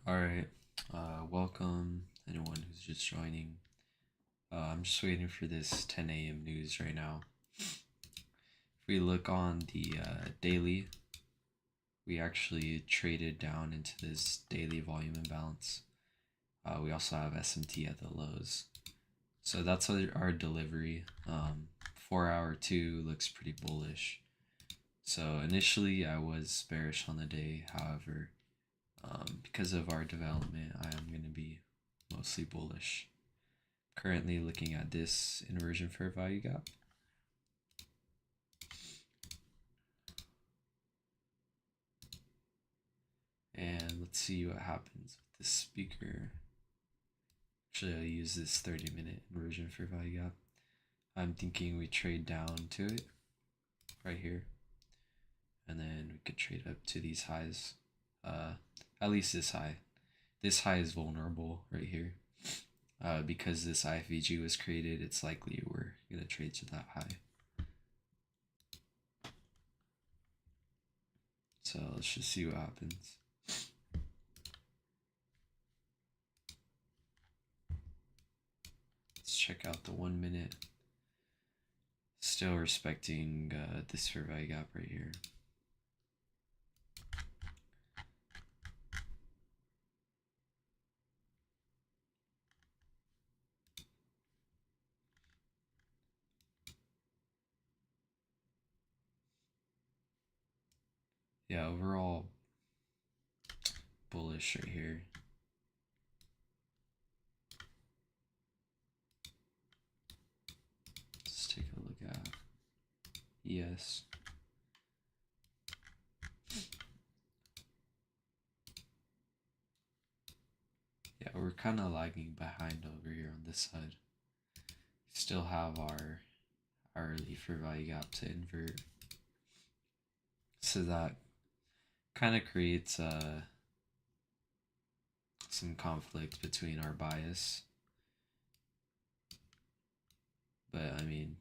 All right. Welcome anyone who's just joining. I'm just waiting for this 10 a.m. news right now. If we look on the daily, we actually traded down into this daily volume imbalance. We also have SMT at the lows. So that's our delivery. 4 hour 2 looks pretty bullish. So initially I was bearish on the day. However, because of our development, I am going to be mostly bullish. Currently looking at this inversion fair value gap. And let's see what happens with this speaker. Actually, I'll use this 30-minute inversion fair value gap. I'm thinking we trade down to it right here. And then we could trade up to these highs. At least this high. This high is vulnerable right here. Because this IFVG was created, it's likely we're going to trade to that high. So let's just see what happens. Let's check out the 1 minute. Still respecting this fair value gap right here. Yeah, overall bullish right here. Let's take a look at ES. Yeah, we're kind of lagging behind over here on this side. Still have our hourly fair value gap to invert. So that kind of creates some conflict between our bias. But I mean,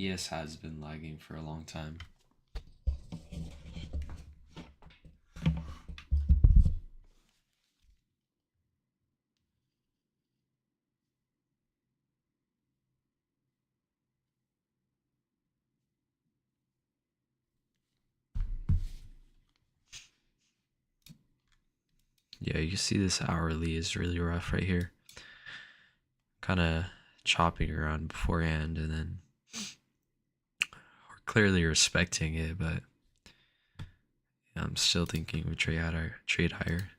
ES has been lagging for a long time. Yeah, you can see this hourly is really rough right here. Kind of chopping around beforehand, and then we're clearly respecting it, but yeah, I'm still thinking we trade higher.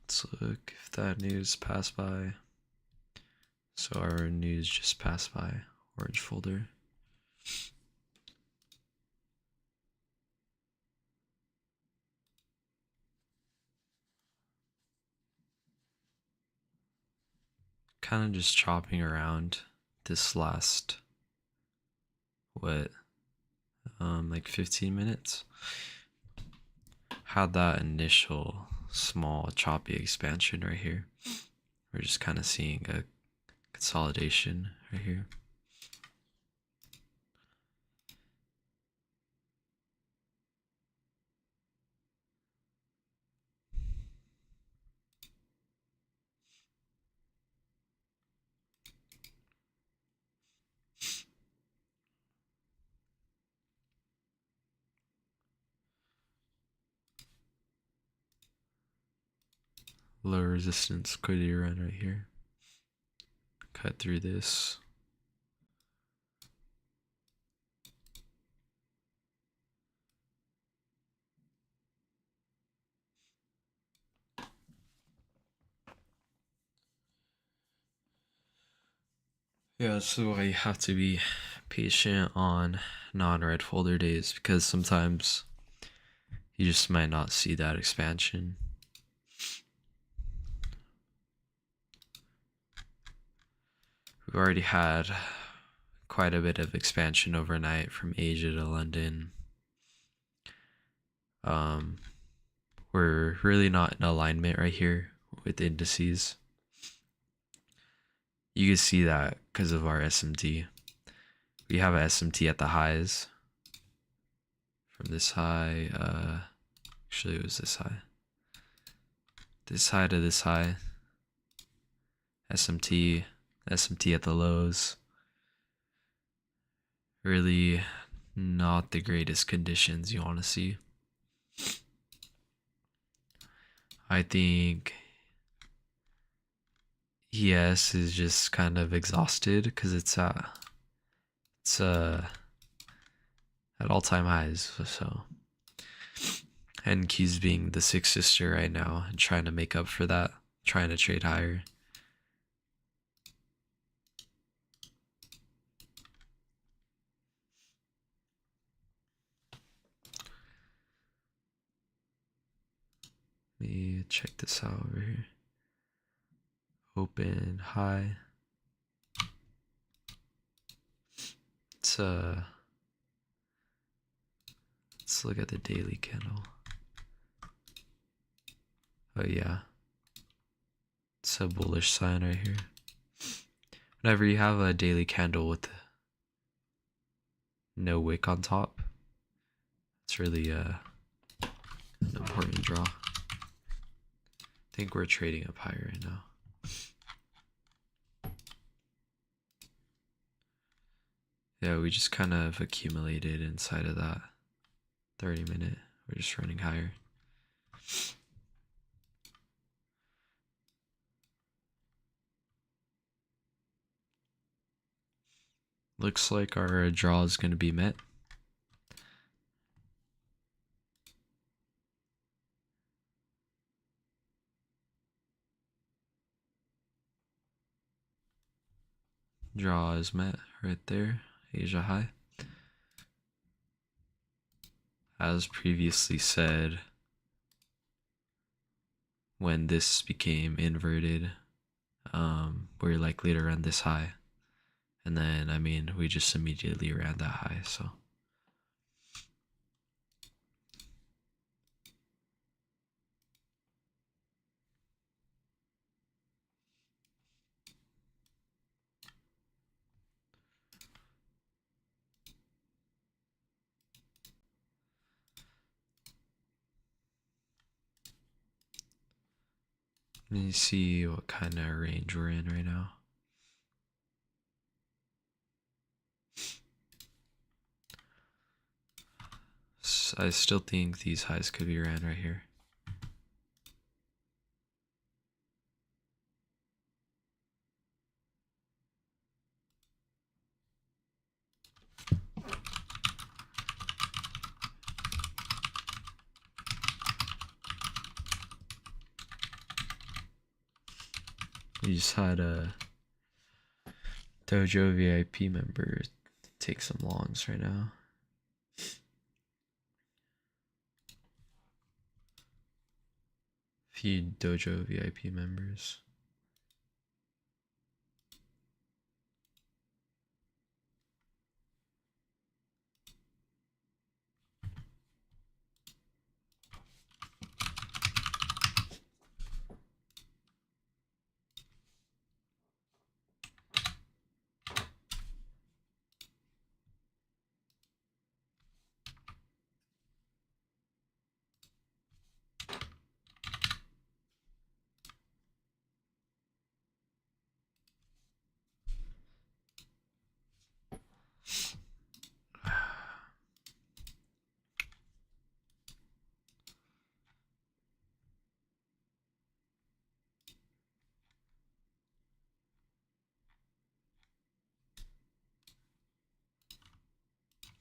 Let's look if that news passed by. So our news just passed by. Orange folder. Kind of just chopping around this last, what, like 15 minutes. Had that initial small choppy expansion right here. We're just kind of seeing a consolidation right here. Low resistance liquidity run right here. Cut through this. Yeah, so I have to be patient on non-red folder days because sometimes you just might not see that expansion. We've already had quite a bit of expansion overnight from Asia to London. We're really not in alignment right here with indices. You can see that because of our SMT. We have a SMT at the highs. From this high, actually it was this high. This high to this high. SMT at the lows. Really not the greatest conditions you want to see. I think ES is just kind of exhausted because it's at all-time highs. So NQ's being the sixth sister right now and trying to make up for that, trying to trade higher. Let me check this out over here. Open high. Let's look at the daily candle. Oh yeah, it's a bullish sign right here. Whenever you have a daily candle with no wick on top, it's really an important draw. I think we're trading up higher right now. Yeah, we just kind of accumulated inside of that 30-minute. We're just running higher. Looks like our draw is going to be met. Draw is met right there, Asia high. As previously said, when this became inverted, we're likely to run this high. And then, I mean, we just immediately ran that high, so. Let me see what kind of range we're in right now. I still think these highs could be ran right here. We just had a Dojo VIP member take some longs right now. Few Dojo VIP members.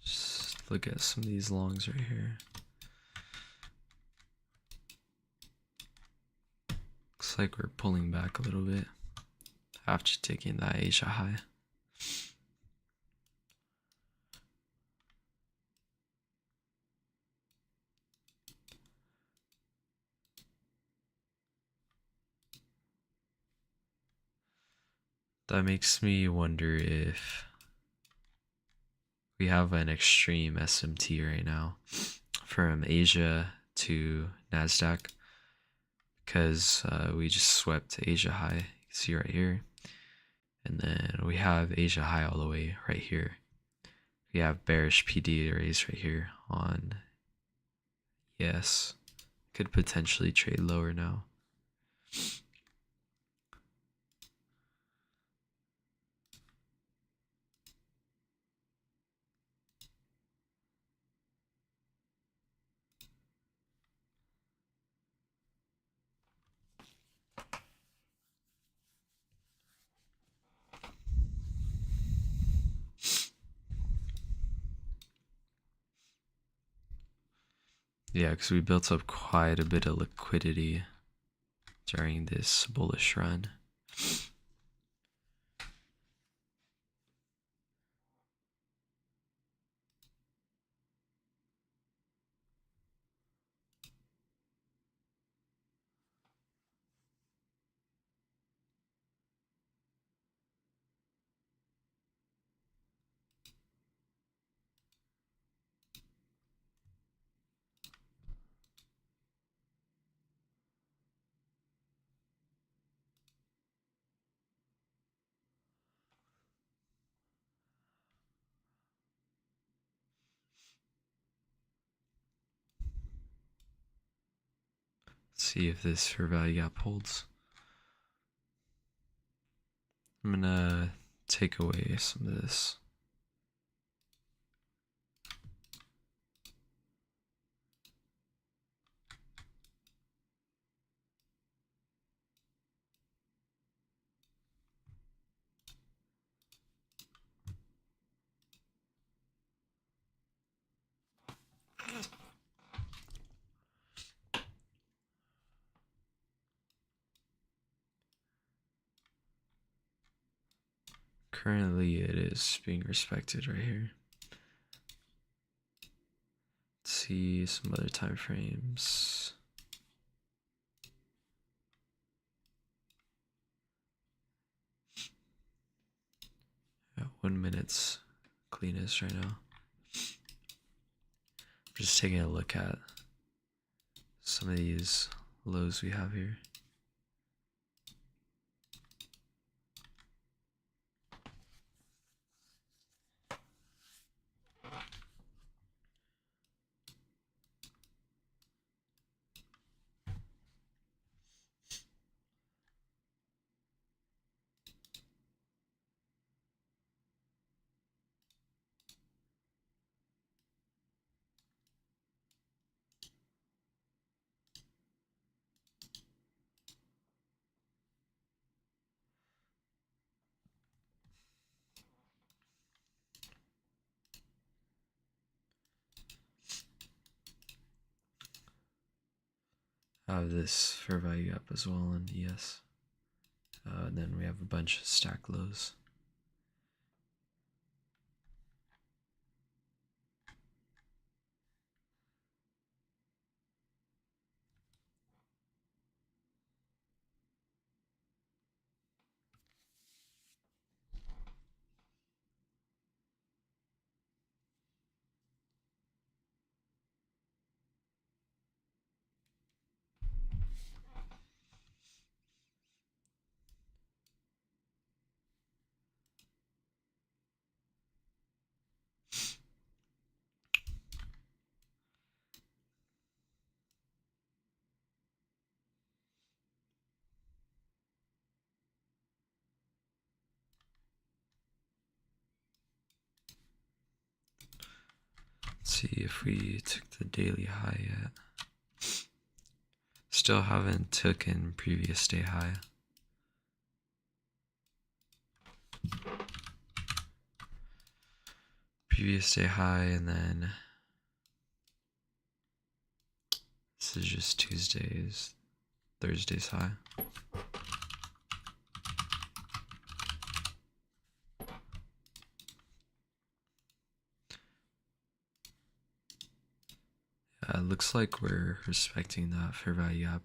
Just look at some of these longs right here. Looks like we're pulling back a little bit after taking that Asia high. That makes me wonder if we have an extreme SMT right now from Asia to NASDAQ, because we just swept Asia high, you can see right here, and then we have Asia high all the way right here. We have bearish PD raise right here on yes, could potentially trade lower now. Yeah, because we built up quite a bit of liquidity during this bullish run. See if this fair value gap holds. I'm gonna take away some of this. Currently it is being respected right here. Let's see some other time frames. Yeah, 1 minute's cleanest right now. I'm just taking a look at some of these lows we have here. I have this fair value up as well in ES. And then we have a bunch of stack lows. Let's see if we took the daily high yet. Still haven't taken previous day high. Previous day high, and then this is just Thursday's high. It looks like we're respecting that fair value gap.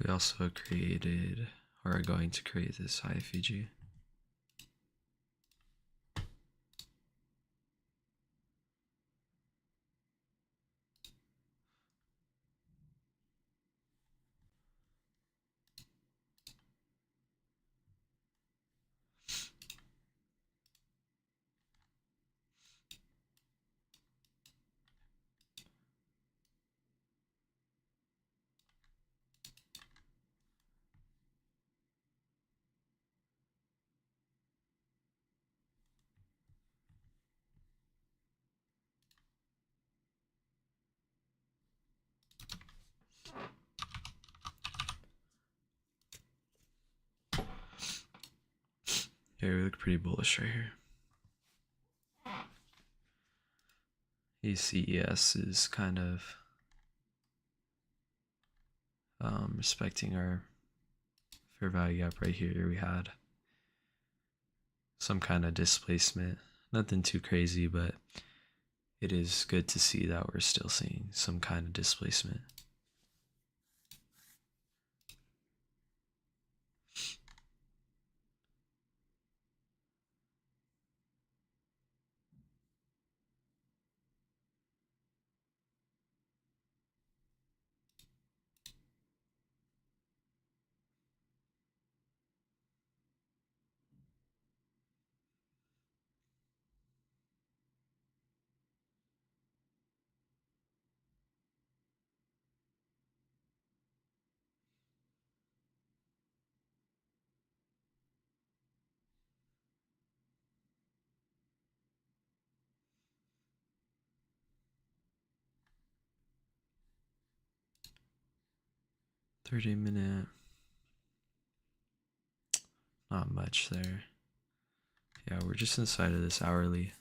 We also created, or are going to create, this IFEG. Yeah, we look pretty bullish right here. ECES is kind of respecting our fair value gap right here. We had some kind of displacement, nothing too crazy, but it is good to see that we're still seeing some kind of displacement. $30-minute, not much there. Yeah, we're just inside of this hourly.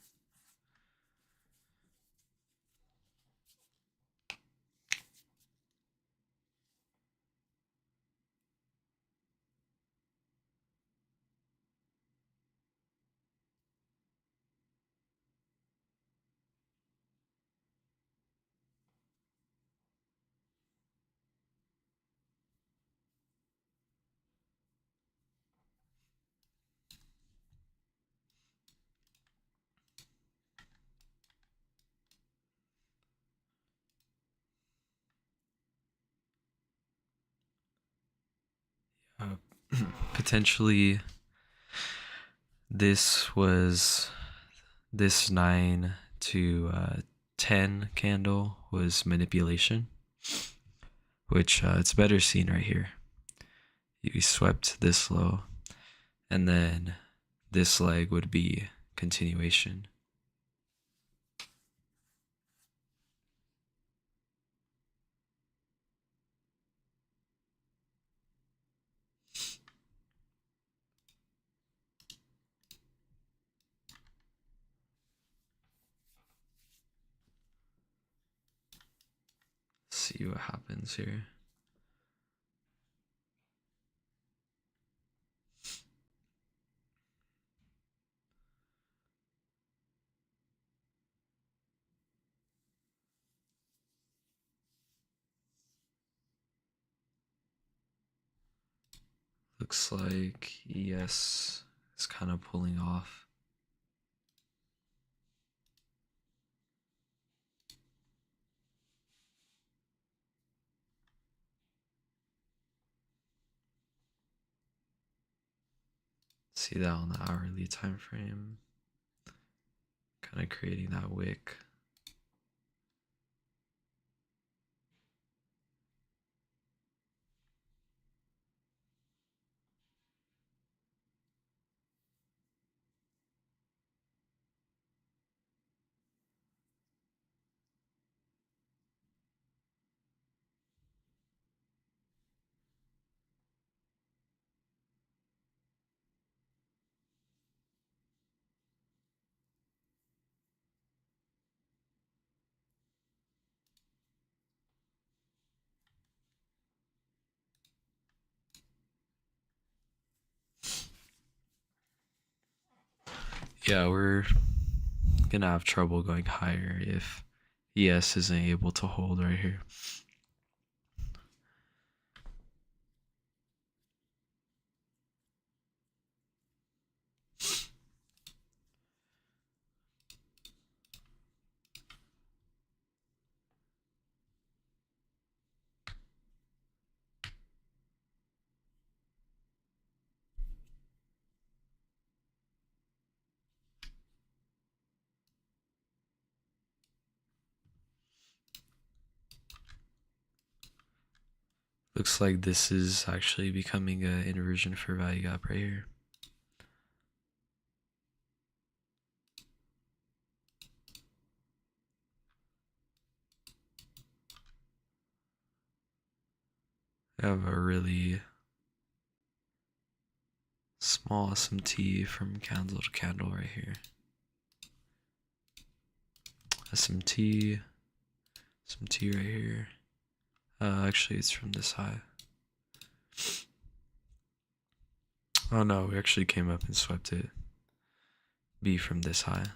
Potentially this 9 to 10 candle was manipulation, which it's better seen right here. You swept this low, and then this leg would be continuation. See what happens here. Looks like ES is kind of pulling off. See that on the hourly time frame, kind of creating that wick. Yeah, we're gonna have trouble going higher if ES isn't able to hold right here. Looks like this is actually becoming an inversion for value gap right here. I have a really small SMT from candle to candle right here. SMT, SMT right here. Actually, it's from this high. Oh no, we actually came up and swept it. B from this high.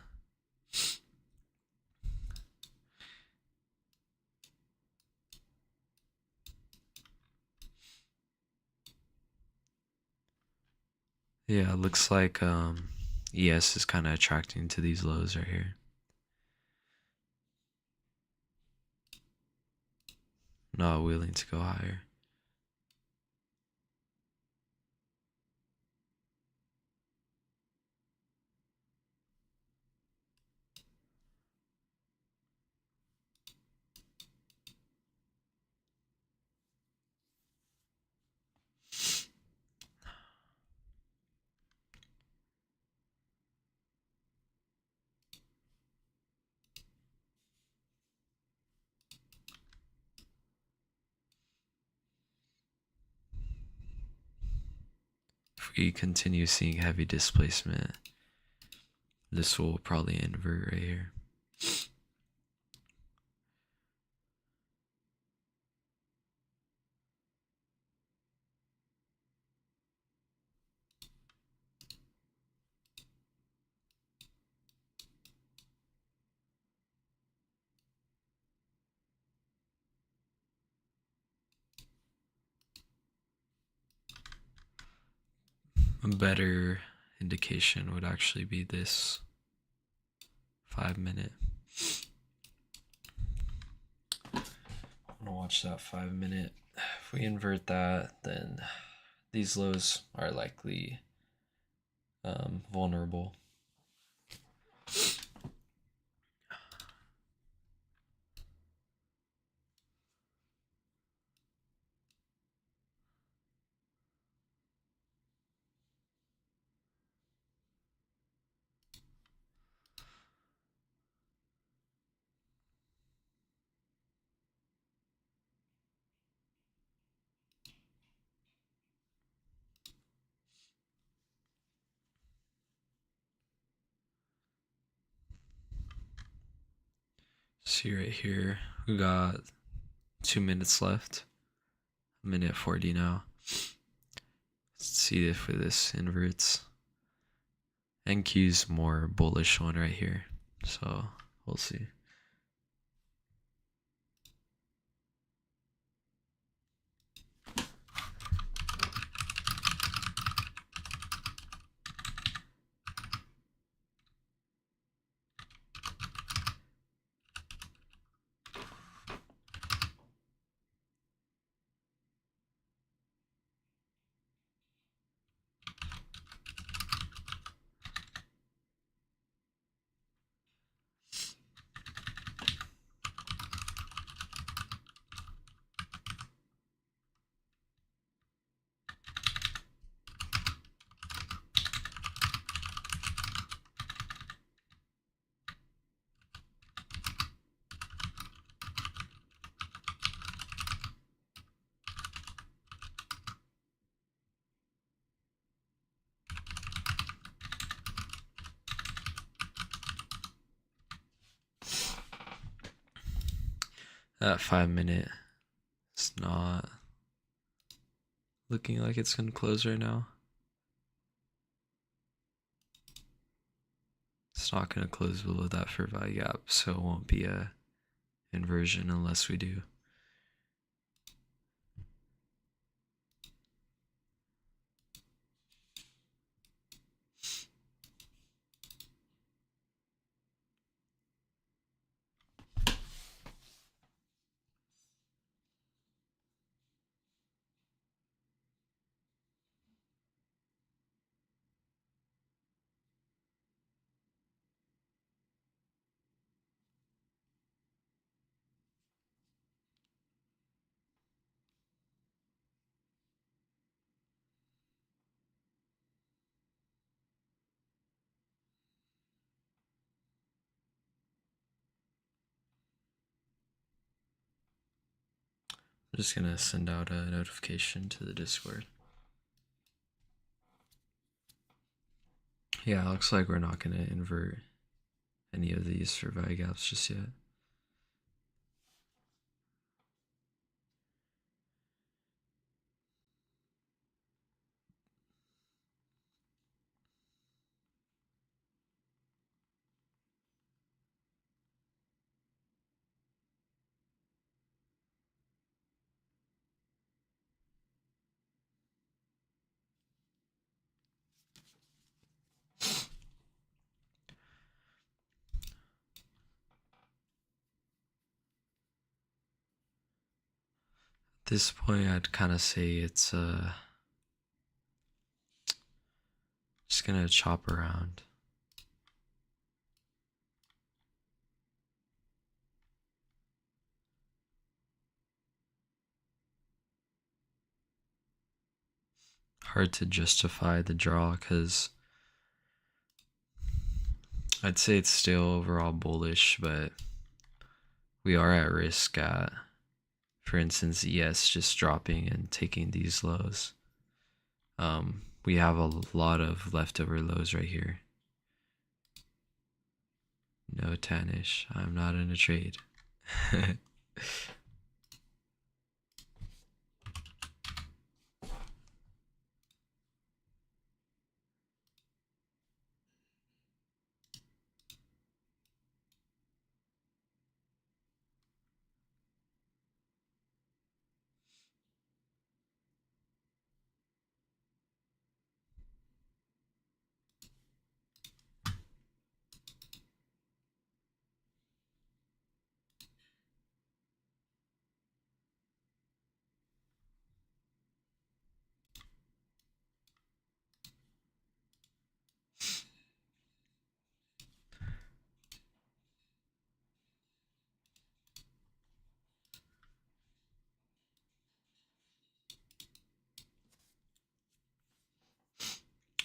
Yeah, it looks like ES is kind of attracting to these lows right here. Not willing to go higher. If we continue seeing heavy displacement, this will probably invert right here. A better indication would actually be this 5 minute. I'm gonna watch that 5 minute. If we invert that, then these lows are likely vulnerable. See right here, we got 2 minutes left. Minute 40 now. Let's see if this inverts. NQ's more bullish one right here, so we'll see. That 5 minute, it's not looking like it's gonna close right now. It's not gonna close below that for value gap, so it won't be a inversion unless we do. I'm just gonna send out a notification to the Discord. Yeah, it looks like we're not gonna invert any of these for value gaps just yet. At this point, I'd kind of say it's just gonna chop around. Hard to justify the draw because I'd say it's still overall bullish, but we are at risk at, for instance, ES just dropping and taking these lows. We have a lot of leftover lows right here. No Tanish, I'm not in a trade.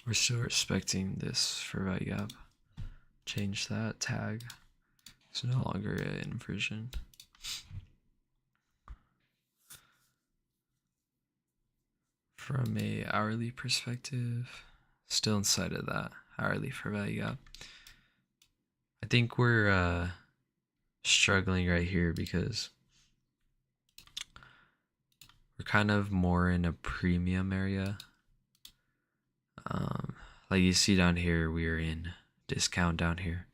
'We're still respecting this for value gap. Change that tag. It's no longer an inversion. From a hourly perspective, still inside of that hourly for value gap. I think we're struggling right here because we're kind of more in a premium area. Like you see down here, we're in discount down here,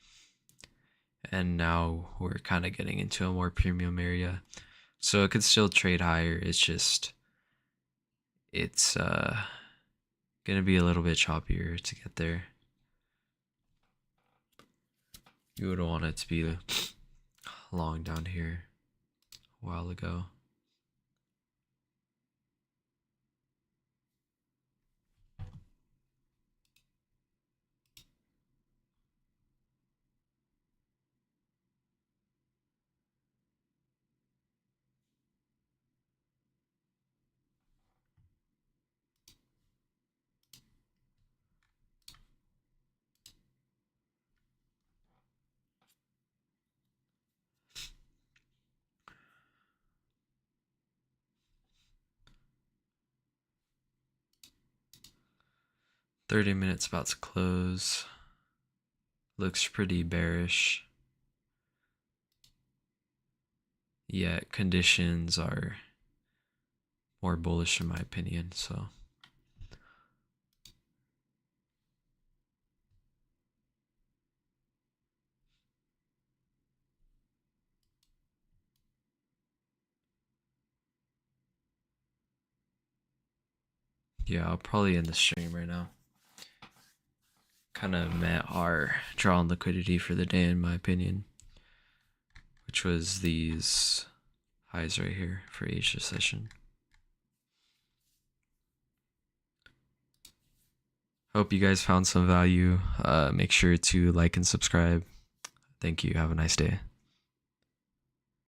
and now we're kind of getting into a more premium area, so it could still trade higher. It's just it's gonna be a little bit choppier to get there. You would want it to be long down here a while ago. "30 minutes about to close. Looks pretty bearish. Yet conditions are more bullish in my opinion, so yeah, I'll probably end the stream right now. Kind of met our draw on liquidity for the day in my opinion, which was these highs right here for each session. Hope you guys found some value. Make sure to like and subscribe. Thank you. Have a nice day.